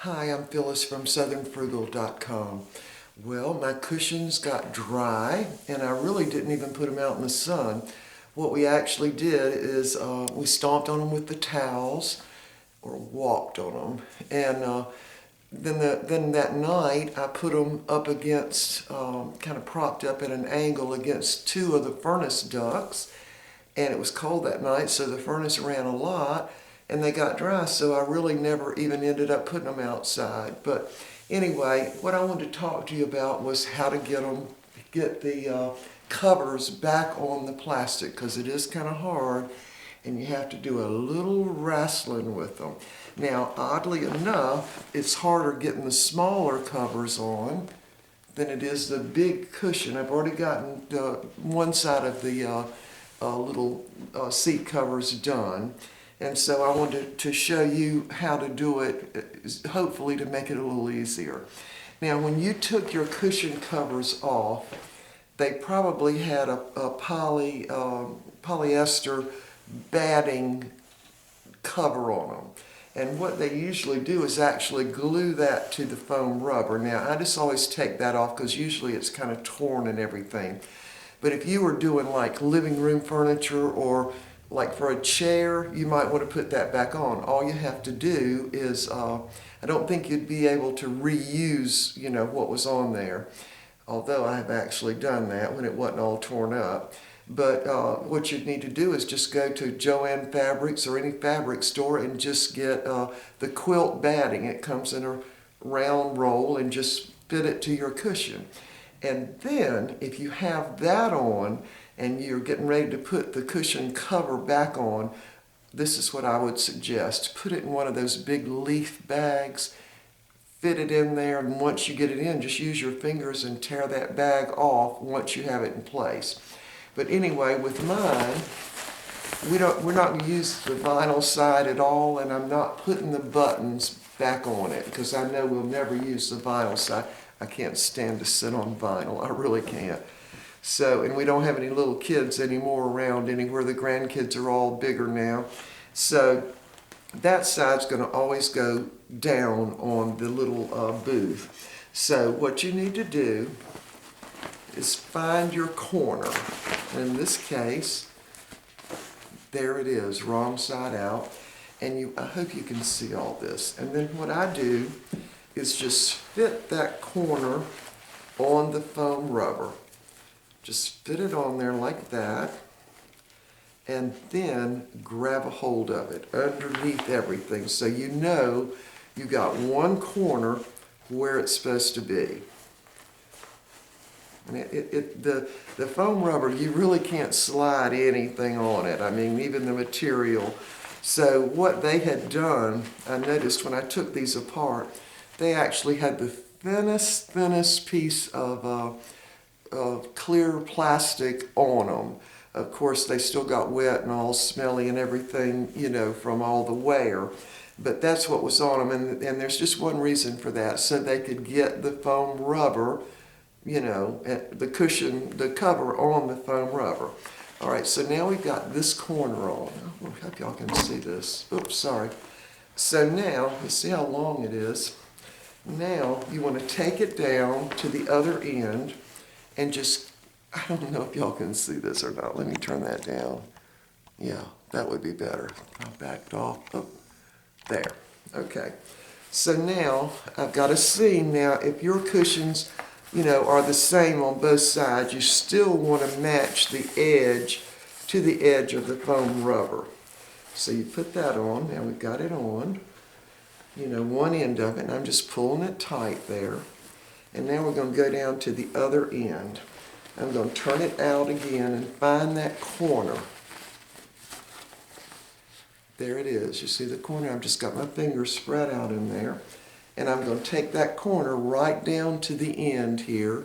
Hi, I'm Phyllis from southernfrugal.com. Well, my cushions got dry and I really didn't even put them out in the sun. What we actually did is we stomped on them with the towels or walked on them. And then that night I put them up against, kind of propped up at an angle against two of the furnace ducts. And it was cold that night, so the furnace ran a lot and they got dry, so I really never even ended up putting them outside. But anyway, what I wanted to talk to you about was how to get the covers back on the plastic, because it is kind of hard and you have to do a little wrestling with them. Now, oddly enough, it's harder getting the smaller covers on than it is the big cushion. I've already gotten one side of the little seat covers done. And so I wanted to show you how to do it, hopefully to make it a little easier. Now, when you took your cushion covers off, they probably had a polyester batting cover on them. And what they usually do is actually glue that to the foam rubber. Now, I just always take that off because usually it's kind of torn and everything. But if you were doing like living room furniture or like for a chair, you might want to put that back on. All you have to do is, I don't think you'd be able to reuse, what was on there. Although I have actually done that when it wasn't all torn up. But what you'd need to do is just go to Joann Fabrics or any fabric store and just get the quilt batting. It comes in a round roll, and just fit it to your cushion. And then if you have that on and you're getting ready to put the cushion cover back on, this is what I would suggest. Put it in one of those big leaf bags, fit it in there, and once you get it in, just use your fingers and tear that bag off once you have it in place. But anyway, with mine, we're not going to use the vinyl side at all, and I'm not putting the buttons back on it because I know we'll never use the vinyl side. I can't stand to sit on vinyl. I really can't. So, and we don't have any little kids anymore around anywhere. The grandkids are all bigger now. So that side's going to always go down on the little booth. So what you need to do is find your corner. In this case, there it is, wrong side out. And I hope you can see all this. And then what I do is just fit that corner on the foam rubber. Just fit it on there like that, and then grab a hold of it underneath everything so you know you got one corner where it's supposed to be. And the foam rubber, you really can't slide anything on it. I mean, even the material. So what they had done, I noticed when I took these apart, they actually had the thinnest piece of clear plastic on them. Of course, they still got wet and all smelly and everything, from all the wear. But that's what was on them, and there's just one reason for that, so they could get the foam rubber, the cushion, the cover on the foam rubber. All right, so now we've got this corner on. I hope y'all can see this. Oops, sorry. So now, you see how long it is. Now, you want to take it down to the other end and just, I don't know if y'all can see this or not. Let me turn that down. Yeah, that would be better. I backed off. Oh, there. Okay. So now, I've got a seam. Now, if your cushions, are the same on both sides, you still want to match the edge to the edge of the foam rubber. So you put that on. Now we've got it on. One end of it, and I'm just pulling it tight there. And now we're going to go down to the other end. I'm going to turn it out again and find that corner. There it is. You see the corner? I've just got my fingers spread out in there. And I'm going to take that corner right down to the end here.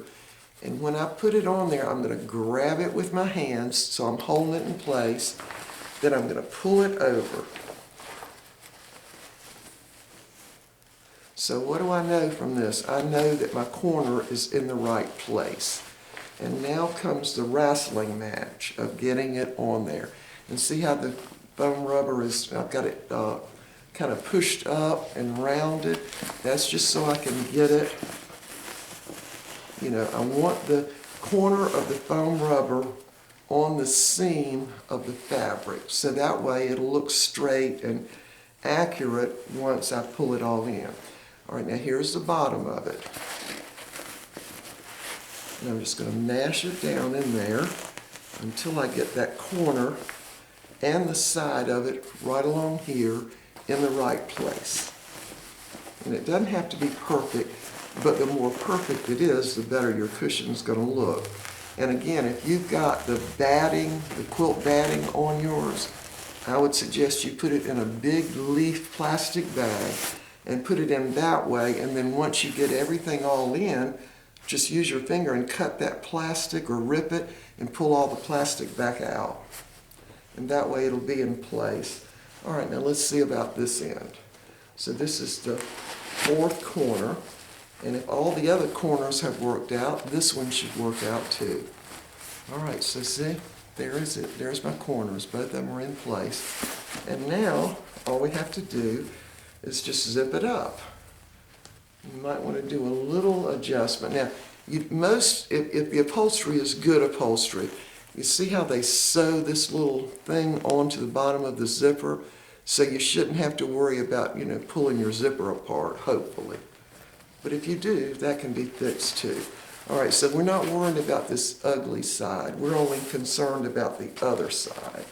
And when I put it on there, I'm going to grab it with my hands, so I'm holding it in place. Then I'm going to pull it over. So what do I know from this? I know that my corner is in the right place. And now comes the wrestling match of getting it on there. And see how the foam rubber is, I've got it kind of pushed up and rounded. That's just so I can get it, you know, I want the corner of the foam rubber on the seam of the fabric, so that way it'll look straight and accurate once I pull it all in. All right, now here's the bottom of it. And I'm just going to mash it down in there until I get that corner and the side of it right along here in the right place. And it doesn't have to be perfect, but the more perfect it is, the better your cushion's going to look. And again, if you've got the batting, the quilt batting on yours, I would suggest you put it in a big leaf plastic bag and put it in that way, and then once you get everything all in, just use your finger and cut that plastic or rip it and pull all the plastic back out. And that way it'll be in place. All right, now let's see about this end. So this is the fourth corner, and if all the other corners have worked out, this one should work out too. All right, so see, there is it. There's my corners. Both of them are in place. And now all we have to do is just zip it up. You might want to do a little adjustment. Now, if the upholstery is good upholstery, you see how they sew this little thing onto the bottom of the zipper, so you shouldn't have to worry about, you know, pulling your zipper apart, hopefully. But if you do, that can be fixed too. All right, so we're not worried about this ugly side. We're only concerned about the other side.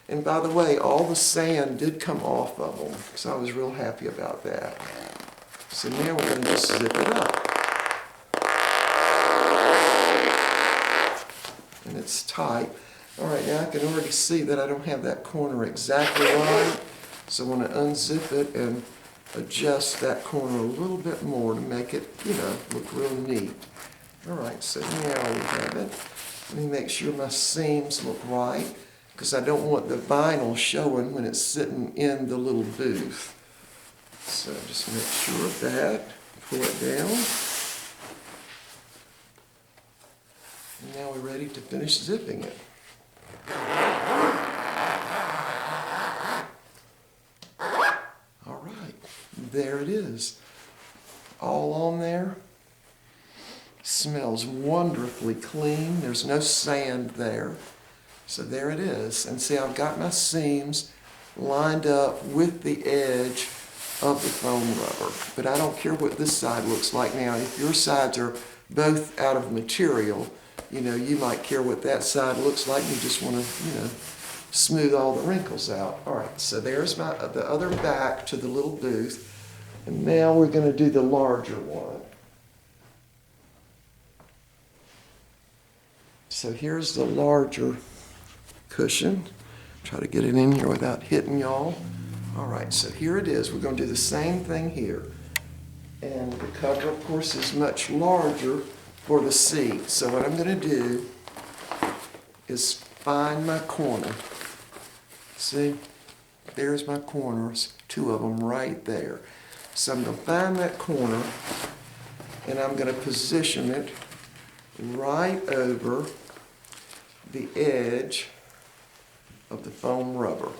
And by the way, all the sand did come off of them, so I was real happy about that. So now we're going to just zip it up. And it's tight. All right, now I can already see that I don't have that corner exactly right. So I want to unzip it and adjust that corner a little bit more to make it, you know, look real neat. All right, so now we have it. Let me make sure my seams look right, because I don't want the vinyl showing when it's sitting in the little booth. So just make sure of that. Pull it down. And now we're ready to finish zipping it. All right, there it is. All on there. Smells wonderfully clean. There's no sand there. So there it is. And see, I've got my seams lined up with the edge of the foam rubber. But I don't care what this side looks like now. If your sides are both out of material, you know, you might care what that side looks like. You just want to, you know, smooth all the wrinkles out. All right, so there's the other back to the little booth. And now we're going to do the larger one. So here's the larger cushion. Try to get it in here without hitting y'all. All right, so here it is. We're going to do the same thing here. And the cover, of course, is much larger for the seat. So what I'm going to do is find my corner. See, there's my corners, two of them right there. So I'm going to find that corner, and I'm going to position it right over the edge of the foam rubber.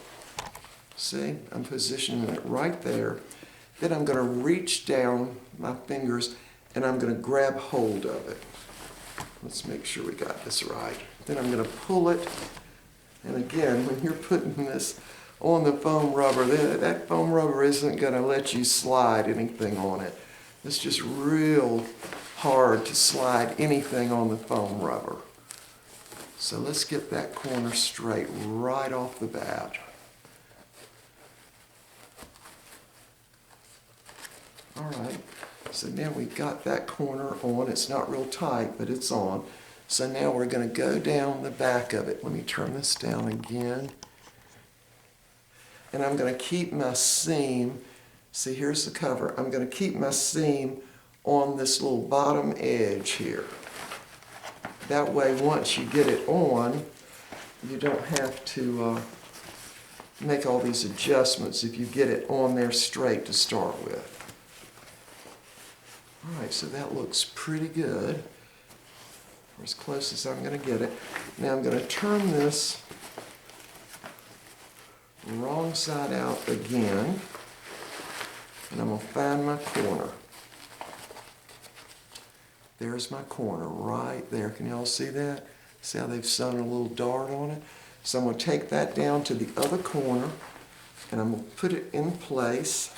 See, I'm positioning it right there. Then I'm going to reach down my fingers and I'm going to grab hold of it. Let's make sure we got this right. Then I'm going to pull it. And again, when you're putting this on the foam rubber, that foam rubber isn't going to let you slide anything on it. It's just real hard to slide anything on the foam rubber. So let's get that corner straight right off the bat. All right, so now we've got that corner on. It's not real tight, but it's on. So now we're going to go down the back of it. Let me turn this down again. And I'm going to keep my seam. See, here's the cover. I'm going to keep my seam on this little bottom edge here. That way, once you get it on, you don't have to make all these adjustments if you get it on there straight to start with. All right, so that looks pretty good, or as close as I'm going to get it. Now I'm going to turn this wrong side out again. And I'm going to find my corner. There's my corner right there. Can y'all see that? See how they've sewn a little dart on it? So I'm going to take that down to the other corner, and I'm going to put it in place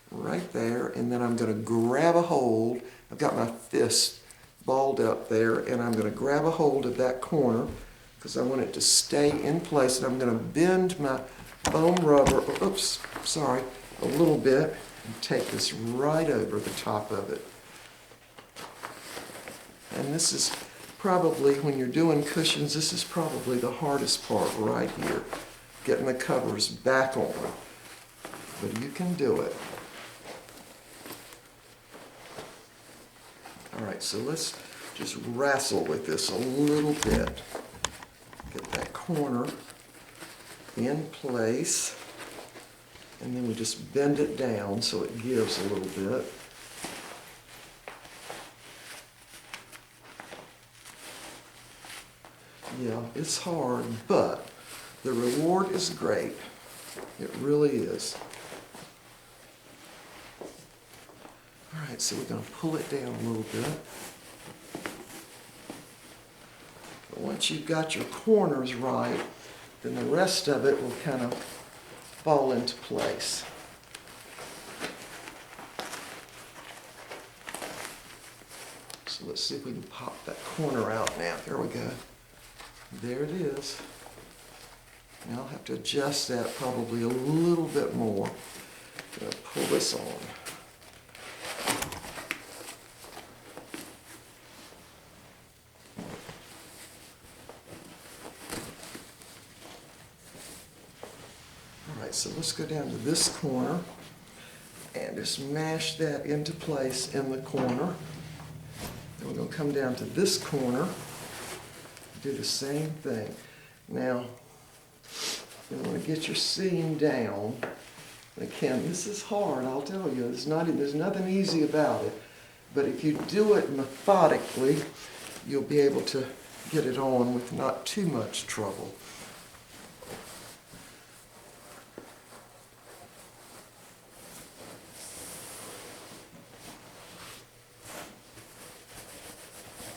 right there, and then I'm going to grab a hold. I've got my fist balled up there, and I'm going to grab a hold of that corner because I want it to stay in place, and I'm going to bend my foam rubber, oops, sorry, a little bit, and take this right over the top of it. And this is probably, when you're doing cushions, this is probably the hardest part right here, getting the covers back on. But you can do it. All right, so let's just wrestle with this a little bit. Get that corner in place, and then we just bend it down so it gives a little bit. Yeah, it's hard, but the reward is great. It really is. All right, so we're going to pull it down a little bit. But once you've got your corners right, then the rest of it will kind of fall into place. So let's see if we can pop that corner out now. There we go. There it is. Now I'll have to adjust that probably a little bit more. I'm going to pull this on. All right, so let's go down to this corner and just mash that into place in the corner. Then we're going to come down to this corner. Do the same thing. Now, you want to get your seam down. Again, this is hard, I'll tell you. There's nothing easy about it. But if you do it methodically, you'll be able to get it on with not too much trouble.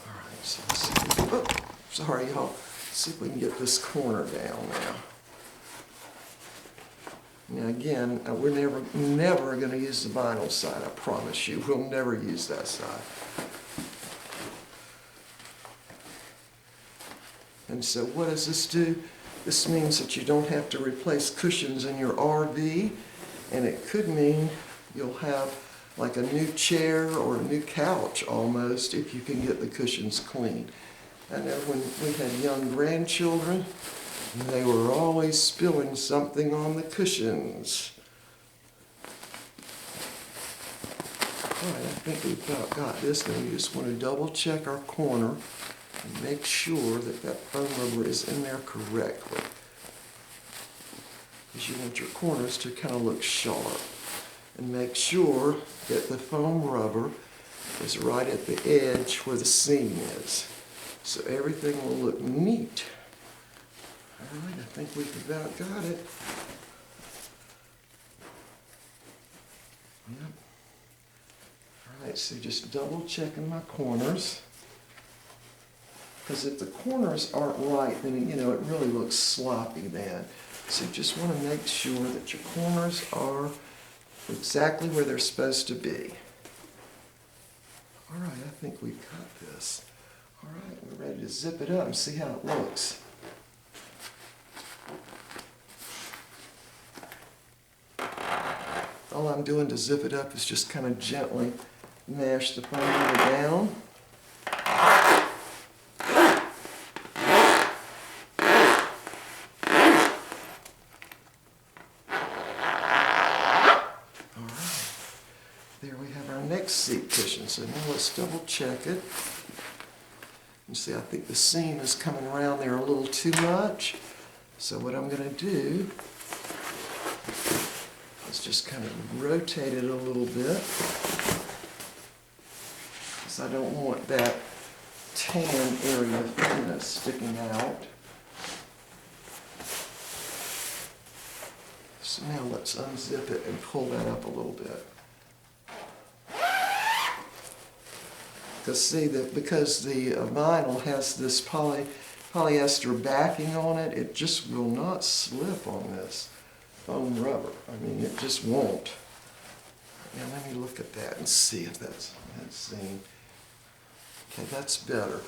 All right, so let's see. Oh, sorry, y'all. See if we can get this corner down now. Now again, we're never going to use the vinyl side, I promise you. We'll never use that side. And so what does this do? This means that you don't have to replace cushions in your RV, and it could mean you'll have like a new chair or a new couch almost if you can get the cushions clean. I know when we had young grandchildren, they were always spilling something on the cushions. All right, I think we've about got this. Now we just want to double check our corner and make sure that that foam rubber is in there correctly. Because you want your corners to kind of look sharp. And make sure that the foam rubber is right at the edge where the seam is. So everything will look neat. All right, I think we've about got it. Yep. All right, so just double checking my corners. Because if the corners aren't right, then it really looks sloppy then. So you just want to make sure that your corners are exactly where they're supposed to be. All right, I think we've got this. All right, we're ready to zip it up and see how it looks. All I'm doing to zip it up is just kind of gently mash the foam rubber down. There we have our next seat cushion. So now let's double check it. You see, I think the seam is coming around there a little too much. So what I'm going to do is just kind of rotate it a little bit. Because I don't want that tan area sticking out. So So now let's unzip it and pull that up a little bit. Because see, because the vinyl has this polyester backing on it, it just will not slip on this foam rubber. I mean, it just won't. Now let me look at that and see if that's seen. Okay, that's better.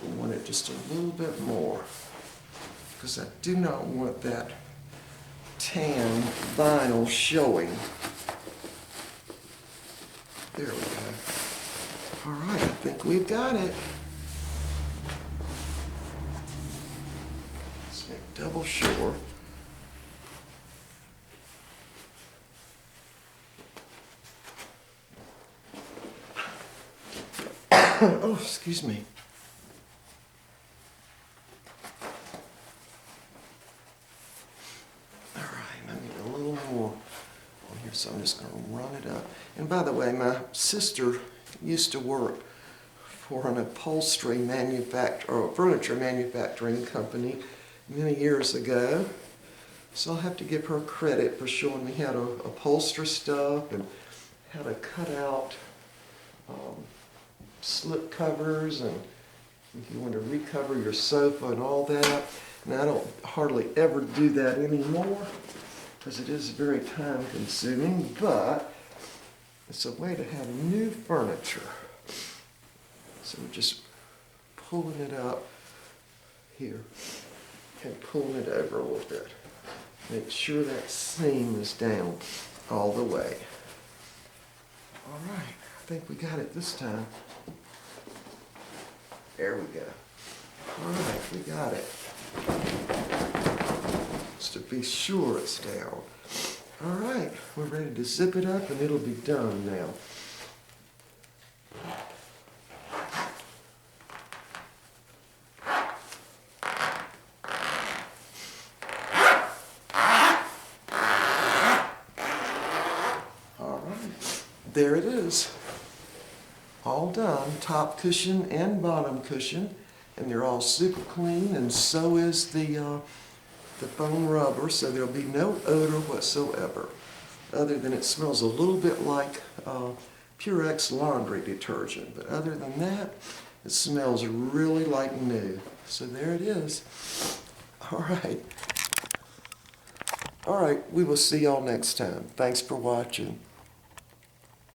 We want it just a little bit more, because I do not want that tan vinyl showing. There we go. All right, I think we've got it. Let's make double sure. Oh, excuse me. All right, I need a little more on here, so I'm just going to run it up. And by the way, my sister used to work for an upholstery or furniture manufacturing company many years ago. So I'll have to give her credit for showing me how to upholster stuff and how to cut out slip covers, and if you want to recover your sofa and all that. Now I don't hardly ever do that anymore because it is very time consuming, but it's a way to have new furniture. So we're just pulling it up here and pulling it over a little bit. Make sure that seam is down all the way. All right, I think we got it this time. There we go. All right, we got it. Just to be sure it's down. All right, we're ready to zip it up and it'll be done now. All right, there it is. All done, top cushion and bottom cushion, and they're all super clean, and so is the foam rubber, so there'll be no odor whatsoever, other than it smells a little bit like Purex laundry detergent. But other than that, it smells really like new. So there it is. All right. All right, we will see y'all next time. Thanks for watching.